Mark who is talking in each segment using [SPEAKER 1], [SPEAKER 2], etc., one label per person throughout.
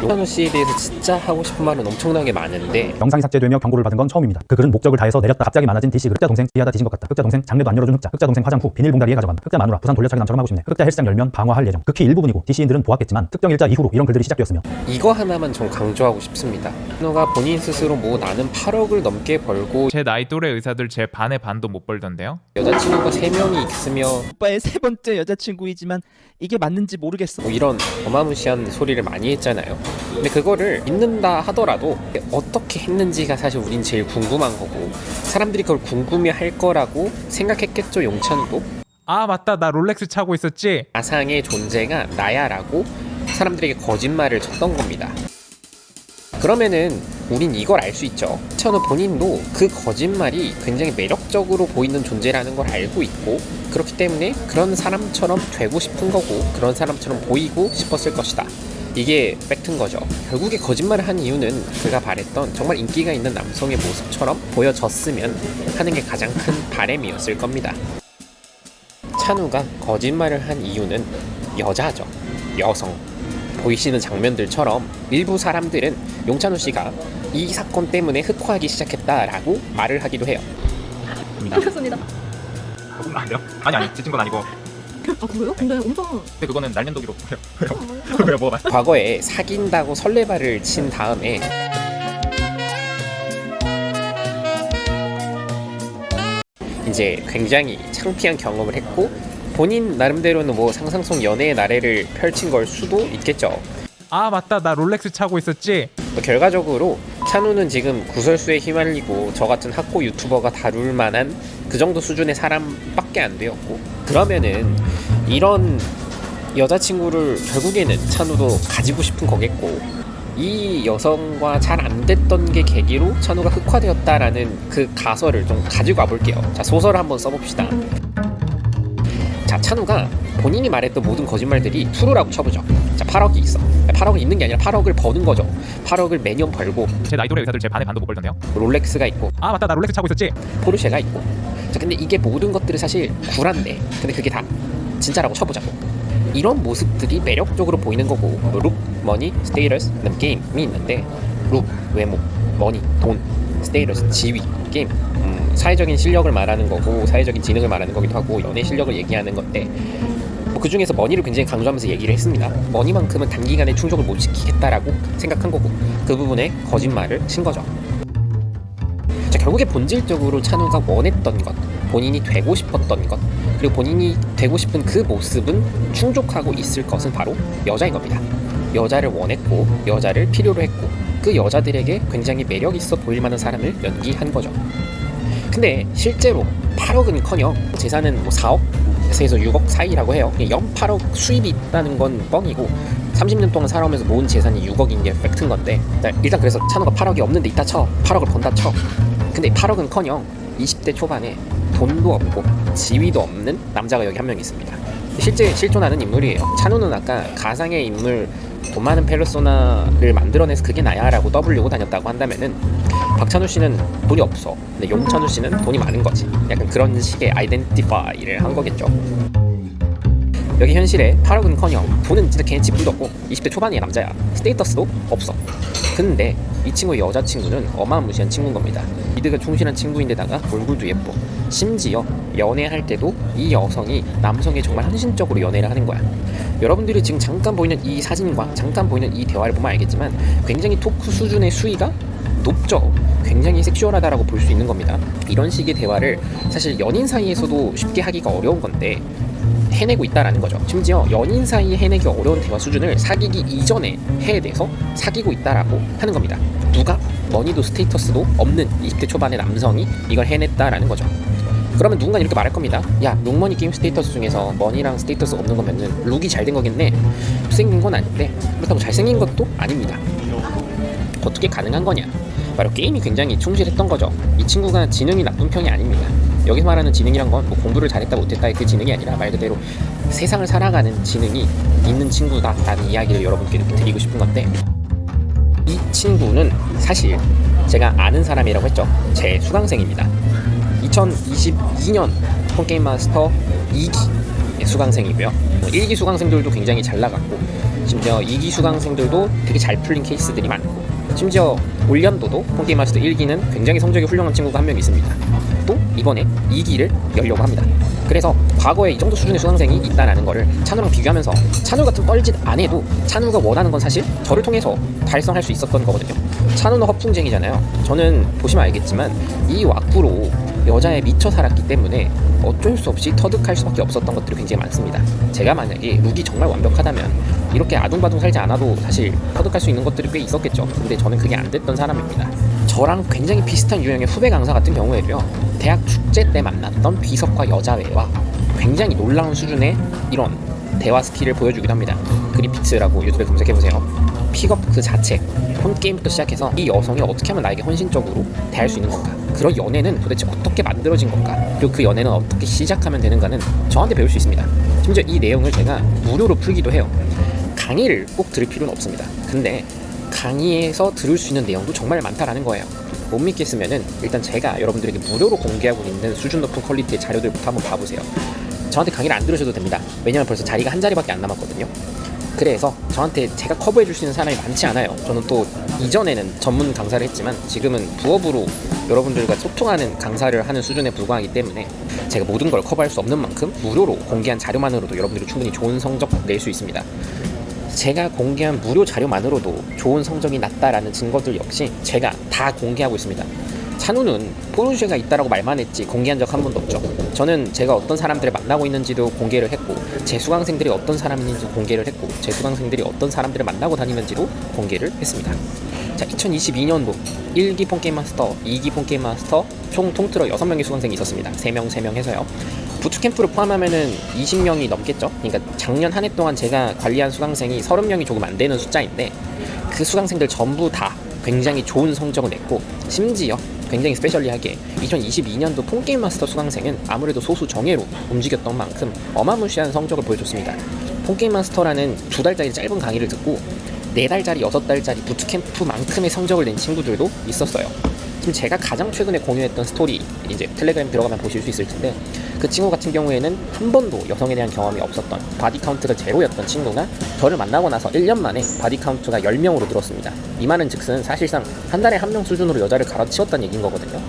[SPEAKER 1] 용찬우 씨에 대해서 진짜 하고 싶은 말은 엄청나게 많은데
[SPEAKER 2] 영상이 삭제되며 경고를 받은 건 처음입니다. 그 글은 목적을 다해서 내렸다 갑자기 많아진 DC 글. 흑자 동생 뒤하다 뒤진 것 같다. 흑자 동생 장례도 안 열어준 흑자. 흑자 동생 화장 후 비닐봉다리에 가져간다. 흑자 마누라 부산 돌려차기 남처럼 하고 싶네. 흑자 헬스장 열면 방어할 예정. 극히 일부분이고 DC인들은 보았겠지만 특정 일자 이후로 이런 글들이 시작되었으며
[SPEAKER 1] 이거 하나만 좀 강조하고 싶습니다. 찬우가 본인 스스로 뭐 나는 8억을 넘게 벌고
[SPEAKER 3] 제 나이 또래 의사들 제 반의 반도 못 벌던데요?
[SPEAKER 1] 여자친구가 3명이 있으며
[SPEAKER 4] 오빠의 세 번째 여자친구이지만 이게 맞는지 모르겠어.
[SPEAKER 1] 뭐 이런 어마무시한 소리를 많이 했잖아요. 근데 그거를 믿는다 하더라도 어떻게 했는지가 사실 우린 제일 궁금한 거고 사람들이 그걸 궁금해할 거라고 생각했겠죠. 용찬우도
[SPEAKER 3] 아 맞다, 나 롤렉스 차고 있었지?
[SPEAKER 1] 가상의 존재가 나야 라고 사람들에게 거짓말을 쳤던 겁니다. 그러면은 우린 이걸 알 수 있죠. 찬우 본인도 그 거짓말이 굉장히 매력적으로 보이는 존재라는 걸 알고 있고 그렇기 때문에 그런 사람처럼 되고 싶은 거고 그런 사람처럼 보이고 싶었을 것이다. 이게 팩트인 거죠. 결국에 거짓말을 한 이유는 그가 바랬던 정말 인기가 있는 남성의 모습처럼 보여졌으면 하는 게 가장 큰 바람이었을 겁니다. 찬우가 거짓말을 한 이유는 여자죠. 여성. 보이시는 장면들처럼 일부 사람들은 용찬우 씨가 이 사건 때문에 흑화하기 시작했다라고 말을 하기도 해요.
[SPEAKER 5] 그렇습니다.
[SPEAKER 3] 그건 아니요? 아니 찢은 건 아니고.
[SPEAKER 5] 아 그래요? 근데 엄청
[SPEAKER 3] 근데 그거는 날면도기로 그래요 뭐가
[SPEAKER 1] 과거에 사귄다고 설레발을 친 다음에 이제 굉장히 창피한 경험을 했고 본인 나름대로는 뭐 상상 속 연애의 나래를 펼친 걸 수도 있겠죠.
[SPEAKER 3] 아 맞다, 나 롤렉스 차고 있었지?
[SPEAKER 1] 결과적으로 찬우는 지금 구설수에 휘말리고 저 같은 학고 유튜버가 다룰 만한 그 정도 수준의 사람밖에 안 되었고 그러면은 이런 여자친구를 결국에는 찬우도 가지고 싶은 거겠고 이 여성과 잘 안 됐던 게 계기로 찬우가 흑화되었다라는 그 가설을 좀 가지고 와볼게요. 자, 소설을 한번 써봅시다. 자, 찬우가 본인이 말했던 모든 거짓말들이 트루라고 쳐보죠. 자, 8억이 있어. 8억이 있는 게 아니라 8억을 버는 거죠. 8억을 매년 벌고
[SPEAKER 3] 제 나이 또래 의사들 제 반의 반도 못 벌던데요?
[SPEAKER 1] 롤렉스가 있고
[SPEAKER 3] 아 맞다, 나 롤렉스 차고 있었지?
[SPEAKER 1] 포르쉐가 있고. 자, 근데 이게 모든 것들이 사실 구란데 근데 그게 다 진짜라고 쳐보자고. 이런 모습들이 매력적으로 보이는 거고 룩, 머니, 스테이터스, 그다음 게임이 있는데 룩, 외모, 머니, 돈, 스테이터스, 지위, 게임 사회적인 실력을 말하는 거고 사회적인 지능을 말하는 거기도 하고 연애 실력을 얘기하는 건데 그 중에서 머니를 굉장히 강조하면서 얘기를 했습니다. 머니만큼은 단기간에 충족을 못 시키겠다라고 생각한 거고 그 부분에 거짓말을 친 거죠. 자, 결국에 본질적으로 찬우가 원했던 것, 본인이 되고 싶었던 것, 그리고 본인이 되고 싶은 그 모습은 충족하고 있을 것은 바로 여자인 겁니다. 여자를 원했고 여자를 필요로 했고 그 여자들에게 굉장히 매력 있어 보일 만한 사람을 연기한 거죠. 근데 실제로 8억은커녕 재산은 뭐 4억에서 6억 사이라고 해요. 연 8억 수입이 있다는 건 뻥이고 30년 동안 살아오면서 모은 재산이 6억인 게 팩트인 건데 일단 그래서 찬우가 8억이 없는데 있다 쳐. 8억을 번다 쳐. 근데 8억은커녕 20대 초반에 돈도 없고 지위도 없는 남자가 여기 한 명 있습니다. 실제 실존하는 인물이에요. 찬우는 아까 가상의 인물 돈 많은 페르소나를 만들어내서 그게 나야 라고 떠들려고 다녔다고 한다면은 박찬우 씨는 돈이 없어. 근데 용찬우 씨는 돈이 많은 거지. 약간 그런 식의 아이덴티파이를 한 거겠죠. 여기 현실에 8억은커녕 돈은 진짜 걔네 지분도 없고 20대 초반의 남자야. 스테이터스도 없어. 근데 이 친구의 여자친구는 어마무시한 친구인 겁니다. 미드가 충실한 친구인데다가 얼굴도 예뻐. 심지어 연애할 때도 이 여성이 남성에 정말 헌신적으로 연애를 하는 거야. 여러분들이 지금 잠깐 보이는 이 사진과 잠깐 보이는 이 대화를 보면 알겠지만 굉장히 토크 수준의 수위가 높죠. 굉장히 섹슈얼하다라고 볼 수 있는 겁니다. 이런 식의 대화를 사실 연인 사이에서도 쉽게 하기가 어려운 건데 해내고 있다라는 거죠. 심지어 연인 사이에 해내기 어려운 대화 수준을 사귀기 이전에 해내서 사귀고 있다라고 하는 겁니다. 누가 머니도 스테이터스도 없는 20대 초반의 남성이 이걸 해냈다라는 거죠. 그러면 누군가 이렇게 말할 겁니다. 야, 룩머니 게임 스테이터스 중에서 머니랑 스테이터스 없는 거면은 룩이 잘 된 거겠네. 못생긴 건 아닌데 그렇다고 잘생긴 것도 아닙니다. 어떻게 가능한 거냐? 바로 게임이 굉장히 충실했던 거죠. 이 친구가 지능이 나쁜 편이 아닙니다. 여기서 말하는 지능이란 건 뭐 공부를 잘했다 못했다의 그 지능이 아니라 말 그대로 세상을 살아가는 지능이 있는 친구다라는 이야기를 여러분께 이렇게 드리고 싶은 건데 이 친구는 사실 제가 아는 사람이라고 했죠. 제 수강생입니다. 2022년 폰게임 마스터 2기 수강생이고요. 1기 수강생들도 굉장히 잘 나갔고 심지어 2기 수강생들도 되게 잘 풀린 케이스들이 많고, 심지어 올 연도도 폰게임 마스터 1기는 굉장히 성적이 훌륭한 친구가 한 명 있습니다. 또 이번에 2기를 열려고 합니다. 그래서 과거에 이 정도 수준의 수강생이 있다라는 거를 찬우랑 비교하면서 찬우 같은 뻘짓 안 해도 찬우가 원하는 건 사실 저를 통해서 달성할 수 있었던 거거든요. 찬우는 허풍쟁이잖아요. 저는 보시면 알겠지만 이 왁구로 여자에 미쳐 살았기 때문에 어쩔 수 없이 터득할 수밖에 없었던 것들이 굉장히 많습니다. 제가 만약에 룩이 정말 완벽하다면 이렇게 아둥바둥 살지 않아도 사실 터득할 수 있는 것들이 꽤 있었겠죠. 근데 저는 그게 안 됐던 사람입니다. 저랑 굉장히 비슷한 유형의 후배 강사 같은 경우에도요, 대학 축제 때 만났던 비석과 여자애와 굉장히 놀라운 수준의 이런 대화 스킬을 보여주기도 합니다. 그리피츠라고 유튜브에 검색해보세요. 픽업 그 자체, 폰게임부터 시작해서 이 여성이 어떻게 하면 나에게 헌신적으로 대할 수 있는 건가, 그런 연애는 도대체 어떻게 만들어진 건가, 그리고 그 연애는 어떻게 시작하면 되는가는 저한테 배울 수 있습니다. 심지어 이 내용을 제가 무료로 풀기도 해요. 강의를 꼭 들을 필요는 없습니다. 근데 강의에서 들을 수 있는 내용도 정말 많다라는 거예요. 못 믿겠으면은 일단 제가 여러분들에게 무료로 공개하고 있는 수준 높은 퀄리티의 자료들부터 한번 봐보세요. 저한테 강의를 안 들으셔도 됩니다. 왜냐면 벌써 자리가 한 자리밖에 안 남았거든요. 그래서 저한테 제가 커버해 줄 수 있는 사람이 많지 않아요. 저는 또 이전에는 전문 강사를 했지만 지금은 부업으로 여러분들과 소통하는 강사를 하는 수준에 불과하기 때문에 제가 모든 걸 커버할 수 없는 만큼 무료로 공개한 자료만으로도 여러분들이 충분히 좋은 성적 낼 수 있습니다. 제가 공개한 무료 자료만으로도 좋은 성적이 났다라는 증거들 역시 제가 다 공개하고 있습니다. 찬우는 포르쉐가 있다라고 말만 했지 공개한 적 한 번도 없죠. 저는 제가 어떤 사람들을 만나고 있는지도 공개를 했고, 제 수강생들이 어떤 사람인지도 공개를 했고, 제 수강생들이 어떤 사람들을 만나고 다니는지도 공개를 했습니다. 자, 2022년도 1기 폰게임 마스터, 2기 폰게임 마스터 총 통틀어 6명의 수강생이 있었습니다. 3명 해서요. 부트캠프를 포함하면은 20명이 넘겠죠. 그러니까 작년 한 해 동안 제가 관리한 수강생이 30명이 조금 안 되는 숫자인데, 그 수강생들 전부 다 굉장히 좋은 성적을 냈고, 심지어 굉장히 스페셜리하게 2022년도 폰게임 마스터 수강생은 아무래도 소수 정예로 움직였던 만큼 어마무시한 성적을 보여줬습니다. 폰게임 마스터라는 2달짜리 짧은 강의를 듣고 4달짜리 6달짜리 부트캠프만큼의 성적을 낸 친구들도 있었어요. 지금 제가 가장 최근에 공유했던 스토리, 이제 텔레그램 들어가면 보실 수 있을 텐데, 그 친구 같은 경우에는 한 번도 여성에 대한 경험이 없었던, 바디 카운트가 제로였던 친구가 저를 만나고 나서 1년 만에 바디 카운트가 10명으로 늘었습니다. 이 말은 즉슨 사실상 한 달에 한 명 수준으로 여자를 갈아치웠다는 얘기인 거거든요.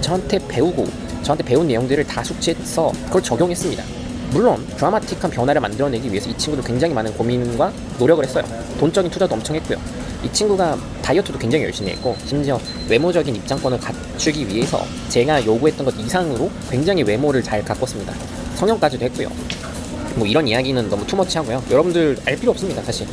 [SPEAKER 1] 저한테 배운 내용들을 다 숙지해서 그걸 적용했습니다. 물론 드라마틱한 변화를 만들어내기 위해서 이 친구도 굉장히 많은 고민과 노력을 했어요. 돈적인 투자도 엄청 했고요. 이 친구가 다이어트도 굉장히 열심히 했고, 심지어 외모적인 입장권을 갖추기 위해서 제가 요구했던 것 이상으로 굉장히 외모를 잘 가꿨습니다. 성형까지도 했고요. 뭐 이런 이야기는 너무 투머치하고요. 여러분들 알 필요 없습니다. 사실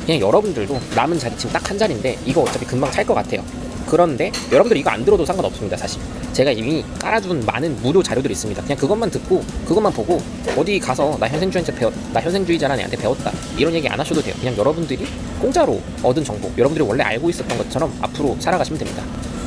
[SPEAKER 1] 그냥 여러분들도 남은 자리 지금 딱 한 자리인데 이거 어차피 금방 찰 것 같아요. 그런데 여러분들 이거 안 들어도 상관없습니다. 사실 제가 이미 깔아둔 많은 무료 자료들이 있습니다. 그냥 그것만 듣고 그것만 보고 어디 가서 나 현생주의자라는 애한테 배웠다 이런 얘기 안 하셔도 돼요. 그냥 여러분들이 공짜로 얻은 정보, 여러분들이 원래 알고 있었던 것처럼 앞으로 살아가시면 됩니다.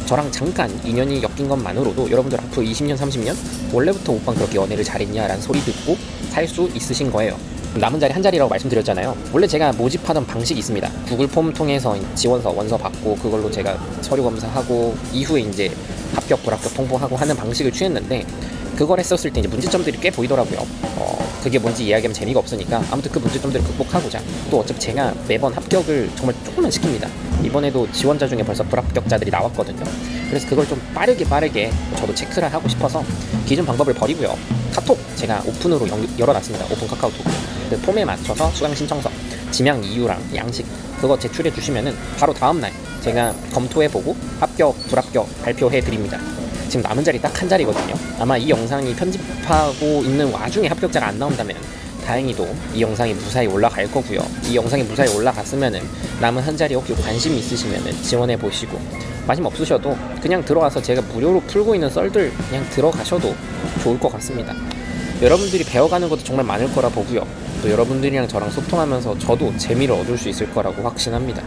[SPEAKER 1] 저랑 잠깐 인연이 엮인 것만으로도 여러분들 앞으로 20년 30년 원래부터 오빠 그렇게 연애를 잘했냐라는 소리 듣고 살 수 있으신 거예요. 남은 자리 한 자리라고 말씀드렸잖아요. 원래 제가 모집하던 방식이 있습니다. 구글 폼 통해서 지원서 원서 받고 그걸로 제가 서류 검사하고 이후에 이제 합격 불합격 통보하고 하는 방식을 취했는데, 그걸 했었을 때 이제 문제점들이 꽤 보이더라고요. 그게 뭔지 이야기하면 재미가 없으니까 아무튼 그 문제점들을 극복하고자, 또 어차피 제가 매번 합격을 정말 조금만 시킵니다. 이번에도 지원자 중에 벌써 불합격자들이 나왔거든요. 그래서 그걸 좀 빠르게 저도 체크를 하고 싶어서 기존 방법을 버리고요. 카톡 제가 오픈으로 열어놨습니다. 오픈 카카오톡. 그 폼에 맞춰서 수강 신청서, 지명 이유랑 양식 그거 제출해 주시면은 바로 다음날 제가 검토해보고 합격 불합격 발표해 드립니다. 지금 남은 자리 딱 한 자리거든요. 아마 이 영상이 편집하고 있는 와중에 합격자가 안 나온다면 다행히도 이 영상이 무사히 올라갈 거고요. 이 영상이 무사히 올라갔으면은 남은 한 자리 혹시 관심 있으시면은 지원해 보시고, 관심 없으셔도 그냥 들어와서 제가 무료로 풀고 있는 썰들 그냥 들어가셔도 좋을 것 같습니다. 여러분들이 배워가는 것도 정말 많을 거라 보고요. 또 여러분들이랑 저랑 소통하면서 저도 재미를 얻을 수 있을 거라고 확신합니다.